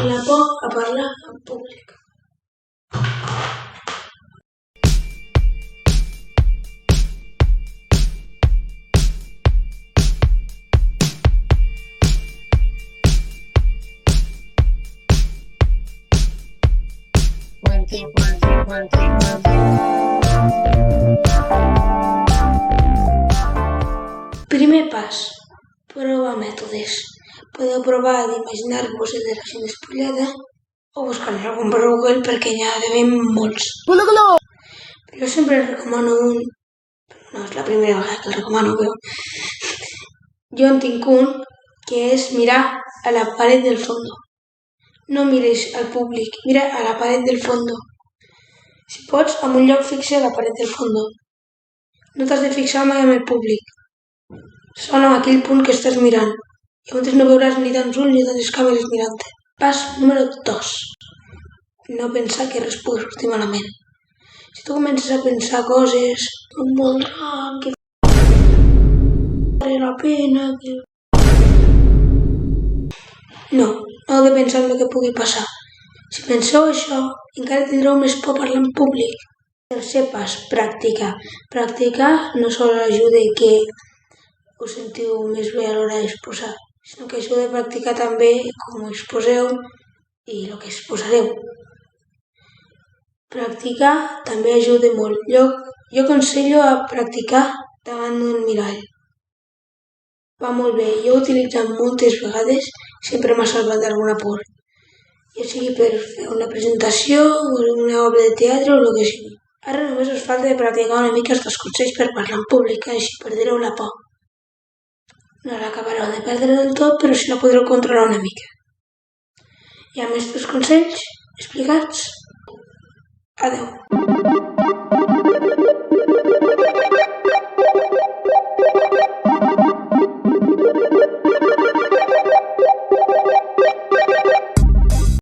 la por a parlar en públic. Primer pas, provar mètodes. Podeu provar d'imaginar-vos de la gent espollada o buscar algun per Google perquè n'hi ha d'haver molts. Jo sempre recomano un, no és la primera vegada que el recomano, però jo en tinc un que és mirar a la paret del fondo. No mires al públic, mira a la paret del fondo. Si pots, en un lloc fixa a la paret del fondo. No t'has de fixar mai en el públic. Sona en aquell punt que estàs mirant. Llavors no veuràs ni tants ulls ni tantes càmeres mirant-te. Pas número 2. No pensar que res pugui sortir malament. Si tu comences a pensar coses, no em voldran, que vale la pena, que... No heu de pensar en el que pugui passar. Si penseu això, encara tindreu més por a parlar en públic. Tercer pas, practicar. Practicar no sols ajuda que us sentiu més bé a l'hora d'exposar, sinó que ajuda a practicar també com exposeu i el que exposareu. Practicar també ajuda molt. Jo aconsello a practicar davant d'un mirall. Va molt bé, jo ho he utilitzat moltes vegades, sempre m'ha salvat d'alguna por. Ja sigui per fer una presentació, una obra de teatre o el que sigui. Ara només us falta de practicar una mica els consells per parlar en públic, així perdreu la por. No l'acabareu de perdre del tot, però sí la podreu controlar una mica. I amb aquests consells explicats, adeu.